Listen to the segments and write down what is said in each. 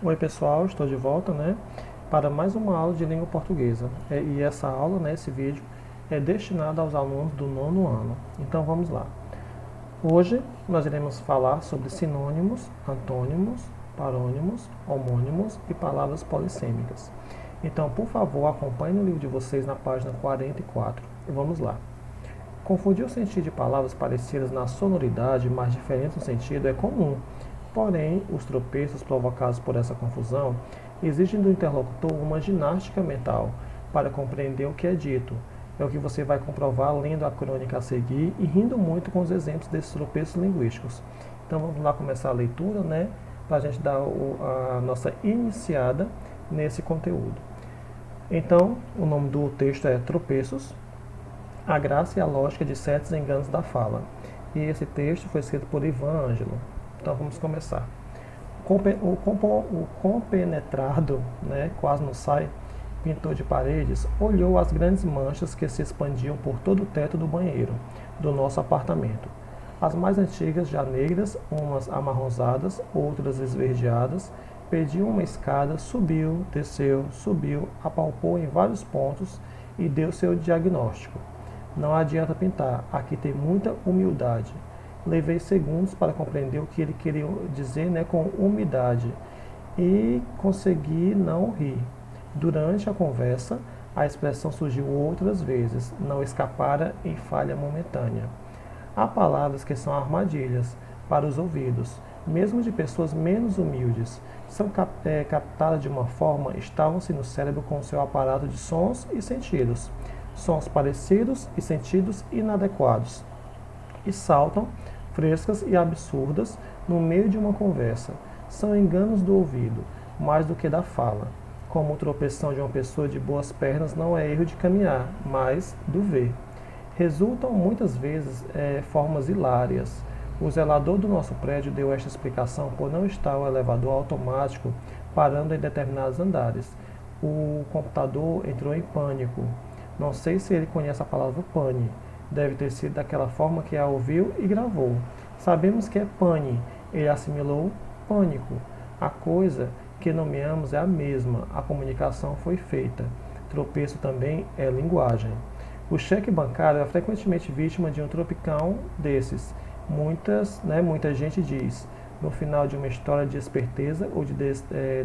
Oi pessoal, estou de volta, para mais uma aula de língua portuguesa. E essa aula, esse vídeo, é destinado aos alunos do nono ano. Então vamos lá. Hoje nós iremos falar sobre sinônimos, antônimos, parônimos, homônimos e palavras polissêmicas. Então, por favor, acompanhe no livro de vocês na página 44. E vamos lá. Confundir o sentido de palavras parecidas na sonoridade, mas diferentes no sentido, é comum. Porém, os tropeços provocados por essa confusão exigem do interlocutor uma ginástica mental para compreender o que é dito. É o que você vai comprovar lendo a crônica a seguir e rindo muito com os exemplos desses tropeços linguísticos. Então vamos lá começar a leitura, para a gente dar a nossa iniciada nesse conteúdo. Então, o nome do texto é Tropeços, a graça e a lógica de certos enganos da fala. E esse texto foi escrito por Ivan Ângelo. Então vamos começar. O compenetrado, quase não sai, pintor de paredes, olhou as grandes manchas que se expandiam por todo o teto do banheiro do nosso apartamento. As mais antigas, já negras, umas amarronzadas, outras esverdeadas, pediam uma escada, subiu, desceu, subiu, apalpou em vários pontos e deu seu diagnóstico. Não adianta pintar, aqui tem muita humildade. Levei segundos para compreender o que ele queria dizer com umidade e consegui não rir. Durante a conversa, a expressão surgiu outras vezes, não escapara em falha momentânea. Há palavras que são armadilhas para os ouvidos, mesmo de pessoas menos humildes. São captadas de uma forma, estavam-se no cérebro com o seu aparato de sons e sentidos. Sons parecidos e sentidos inadequados. E saltam, frescas e absurdas, no meio de uma conversa. São enganos do ouvido, mais do que da fala. Como o tropeção de uma pessoa de boas pernas não é erro de caminhar, mas do ver. Resultam muitas vezes formas hilárias. O zelador do nosso prédio deu esta explicação por não estar o elevador automático parando em determinados andares. O computador entrou em pânico. Não sei se ele conhece a palavra pane. Deve ter sido daquela forma que a ouviu e gravou. Sabemos que é pane. Ele assimilou pânico. A coisa que nomeamos é a mesma. A comunicação foi feita. Tropeço também é linguagem. O cheque bancário é frequentemente vítima de um tropicão desses. Muita gente diz, no final de uma história de esperteza ou de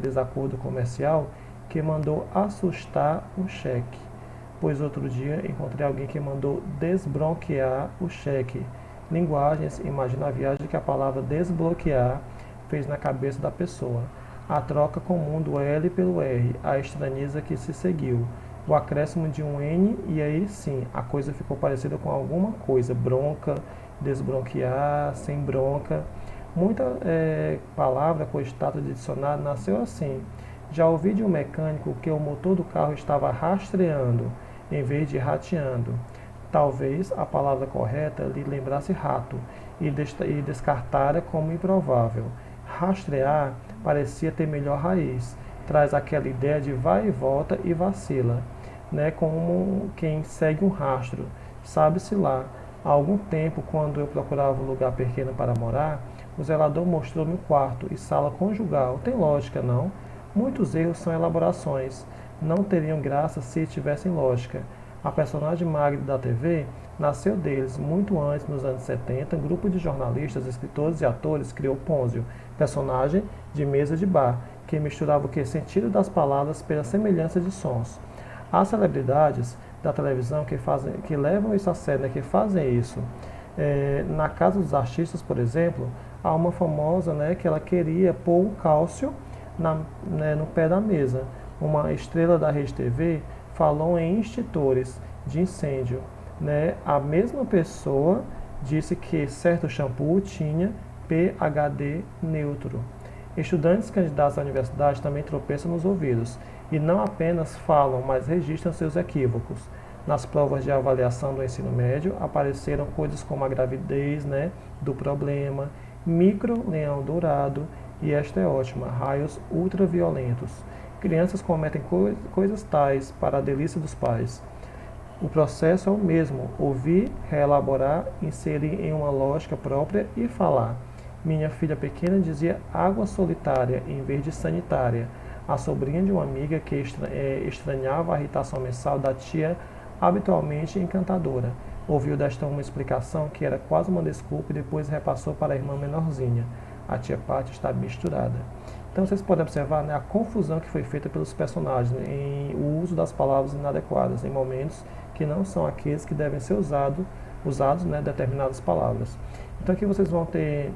desacordo comercial, que mandou assustar o cheque. Pois outro dia encontrei alguém que mandou desbloquear o cheque. Linguagens, imagina a viagem que a palavra desbloquear fez na cabeça da pessoa. A troca comum do L pelo R, a estranheza que se seguiu. O acréscimo de um N e aí sim, a coisa ficou parecida com alguma coisa. Bronca, desbronquear, sem bronca. Muita palavra com status de dicionário nasceu assim. Já ouvi de um mecânico que o motor do carro estava rastreando em vez de rateando. Talvez a palavra correta lhe lembrasse rato e descartara como improvável. Rastrear parecia ter melhor raiz. Traz aquela ideia de vai e volta e vacila, como quem segue um rastro. Sabe-se lá, há algum tempo, quando eu procurava um lugar pequeno para morar, o zelador mostrou-me o quarto e sala conjugal. Tem lógica, não? Muitos erros são elaborações. Não teriam graça se tivessem lógica. A personagem Magda da TV nasceu deles. Muito antes, nos anos 70, um grupo de jornalistas, escritores e atores criou Pônzio, personagem de mesa de bar, que misturava o sentido das palavras pela semelhança de sons. Há celebridades da televisão que levam isso a sério, que fazem isso. Na Casa dos Artistas, por exemplo, há uma famosa que ela queria pôr o cálcio no pé da mesa. Uma estrela da Rede TV falou em extintores de incêndio. A mesma pessoa disse que certo shampoo tinha pHD neutro. Estudantes candidatos à universidade também tropeçam nos ouvidos e não apenas falam, mas registram seus equívocos. Nas provas de avaliação do ensino médio apareceram coisas como a gravidez do problema, micro-leão dourado e esta é ótima, raios ultraviolentos. Crianças cometem coisas tais para a delícia dos pais. O processo é o mesmo: ouvir, reelaborar, inserir em uma lógica própria e falar. Minha filha pequena dizia água solitária em vez de sanitária. A sobrinha de uma amiga que estranhava a irritação mensal da tia, habitualmente encantadora. Ouviu desta uma explicação que era quase uma desculpa e depois repassou para a irmã menorzinha. A tia Pátia está misturada. Então vocês podem observar, né, a confusão que foi feita pelos personagens, né, em o uso das palavras inadequadas em momentos que não são aqueles que devem ser usados, né, determinadas palavras. Então aqui vocês vão ter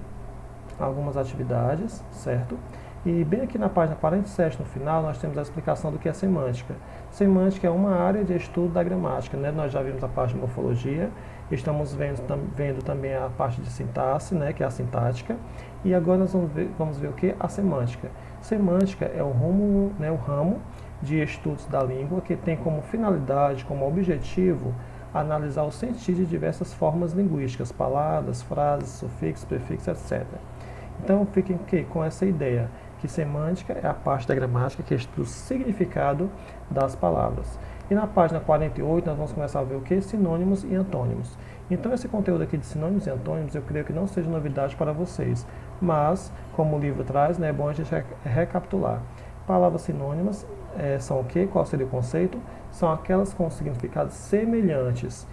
algumas atividades, certo? E bem aqui na página 47, no final, nós temos a explicação do que é semântica. Semântica é uma área de estudo da gramática, né? Nós já vimos a parte de morfologia, estamos vendo também a parte de sintaxe, né, que é a sintática, e agora nós vamos ver o que? A semântica. Semântica é o ramo de estudos da língua que tem como finalidade, como objetivo, analisar o sentido de diversas formas linguísticas, palavras, frases, sufixos, prefixos, etc. Então fiquem com essa ideia, que semântica é a parte da gramática que estuda o significado das palavras. E na página 48 nós vamos começar a ver o que? Sinônimos e antônimos. Então esse conteúdo aqui de sinônimos e antônimos eu creio que não seja novidade para vocês, mas como o livro traz, né, é bom a gente recapitular. Palavras sinônimas são o que? Qual seria o conceito? São aquelas com significados semelhantes.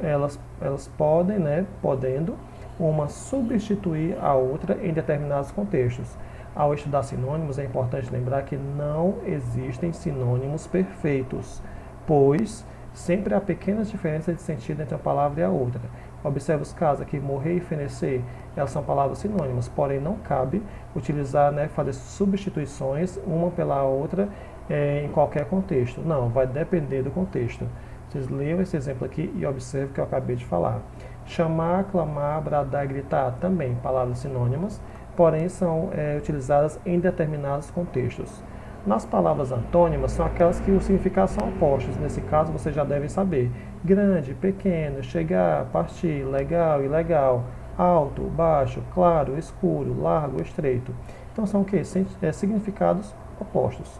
Elas podem, né, podendo, uma substituir a outra em determinados contextos. Ao estudar sinônimos, é importante lembrar que não existem sinônimos perfeitos, pois sempre há pequenas diferenças de sentido entre uma palavra e a outra. Observe os casos aqui, morrer e fenecer, elas são palavras sinônimas, porém não cabe utilizar, né, fazer substituições uma pela outra em qualquer contexto. Não, vai depender do contexto. Vocês leiam esse exemplo aqui e observem o que eu acabei de falar. Chamar, clamar, bradar e gritar, também palavras sinônimas, porém são utilizadas em determinados contextos. Nas palavras antônimas, são aquelas que os significados são opostos. Nesse caso, vocês já devem saber. Grande, pequeno, chegar, partir, legal, ilegal, alto, baixo, claro, escuro, largo, estreito. Então, são o quê? Significados opostos.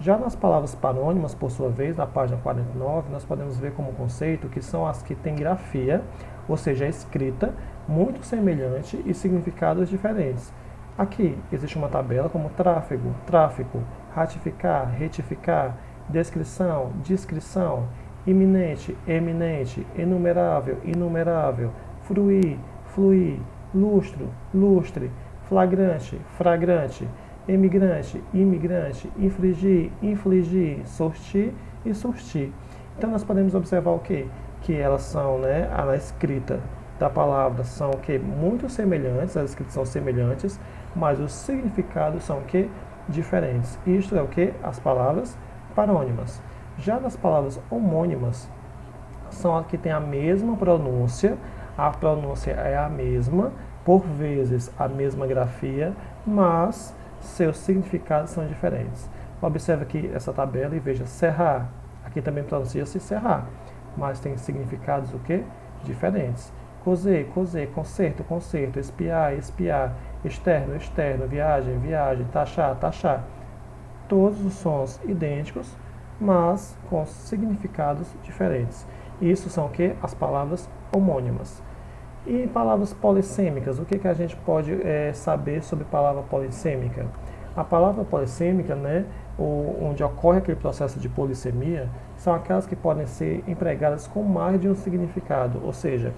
Já nas palavras parônimas, por sua vez, na página 49, nós podemos ver como conceito que são as que têm grafia, ou seja, a escrita, muito semelhante e significados diferentes. Aqui existe uma tabela como tráfego, tráfico, ratificar, retificar, descrição, descrição, iminente, eminente, enumerável, inumerável, fruir, fluir, lustro, lustre, flagrante, fragrante, emigrante, imigrante, infligir, infligir, sortir e surtir. Então nós podemos observar o quê? Que elas são, né, a escrita da palavra são o quê? Muito semelhantes, as escritas são semelhantes, mas os significados são o quê? Diferentes. Isto é o quê? As palavras parônimas. Já nas palavras homônimas, são as que têm a mesma pronúncia, a pronúncia é a mesma, por vezes a mesma grafia, mas seus significados são diferentes. Observe aqui essa tabela e veja, serrar, aqui também pronuncia-se serrar, mas tem significados o quê? Diferentes. Coser, coser, concerto, concerto, espiar, espiar, externo, externo, viagem, viagem, taxar, taxar. Todos os sons idênticos, mas com significados diferentes. Isso são o quê? As palavras homônimas. E palavras polissêmicas, o que a gente pode saber sobre palavra polissêmica? A palavra polissêmica, né, onde ocorre aquele processo de polissemia, são aquelas que podem ser empregadas com mais de um significado, ou seja,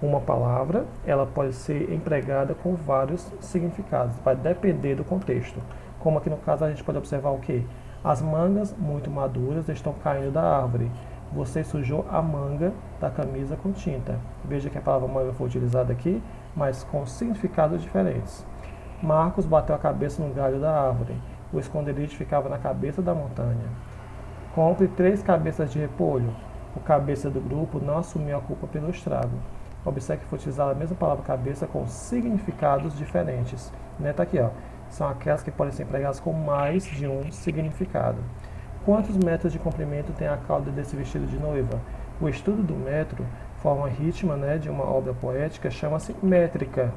uma palavra ela pode ser empregada com vários significados, vai depender do contexto. Como aqui no caso a gente pode observar o quê? As mangas muito maduras estão caindo da árvore. Você sujou a manga da camisa com tinta. Veja que a palavra manga foi utilizada aqui, mas com significados diferentes. Marcos bateu a cabeça no galho da árvore. O esconderijo ficava na cabeça da montanha. Compre 3 cabeças de repolho. O cabeça do grupo não assumiu a culpa pelo estrago. Observe que foi utilizada a mesma palavra cabeça com significados diferentes. Está aqui, ó. São aquelas que podem ser empregadas com mais de um significado. Quantos metros de comprimento tem a cauda desse vestido de noiva? O estudo do metro, forma ritma, né, de uma obra poética, chama-se métrica.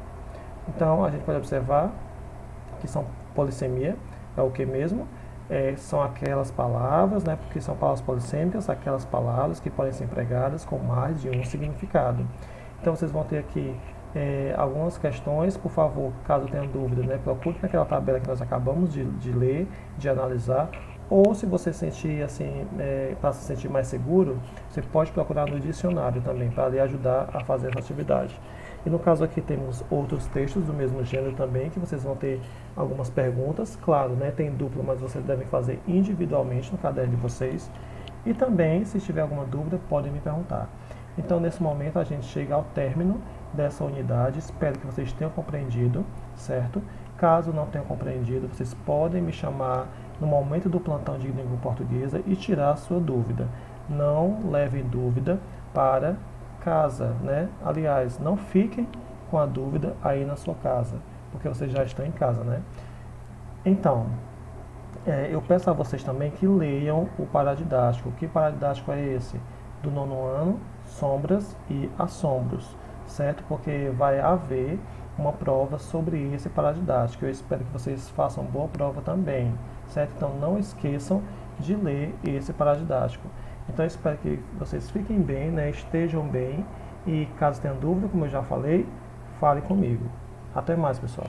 Então, a gente pode observar que são polissemia, é o que mesmo? São aquelas palavras, né, porque são palavras polissêmicas, aquelas palavras que podem ser empregadas com mais de um significado. Então, vocês vão ter aqui algumas questões, por favor, caso tenha dúvida, né, procure naquela tabela que nós acabamos de ler, de analisar, ou se você sentir assim, para se sentir mais seguro, você pode procurar no dicionário também, para lhe ajudar a fazer essa atividade. E no caso aqui temos outros textos do mesmo gênero também, que vocês vão ter algumas perguntas, claro, né, tem duplo, mas vocês devem fazer individualmente no caderno de vocês. E também, se tiver alguma dúvida, podem me perguntar. Então, nesse momento, a gente chega ao término dessa unidade. Espero que vocês tenham compreendido, certo? Caso não tenham compreendido, vocês podem me chamar no momento do plantão de língua portuguesa e tirar a sua dúvida. Não levem dúvida para casa, né? Aliás, não fiquem com a dúvida aí na sua casa, porque vocês já estão em casa, né? Então, eu peço a vocês também que leiam o paradidático. Que paradidático é esse? Do 9º ano, sombras e assombros, certo? Porque vai haver uma prova sobre esse paradidático. Eu espero que vocês façam boa prova também, certo? Então não esqueçam de ler esse paradidático. Então eu espero que vocês fiquem bem, né? Estejam bem, e caso tenham dúvida, como eu já falei, fale comigo. Até mais, pessoal.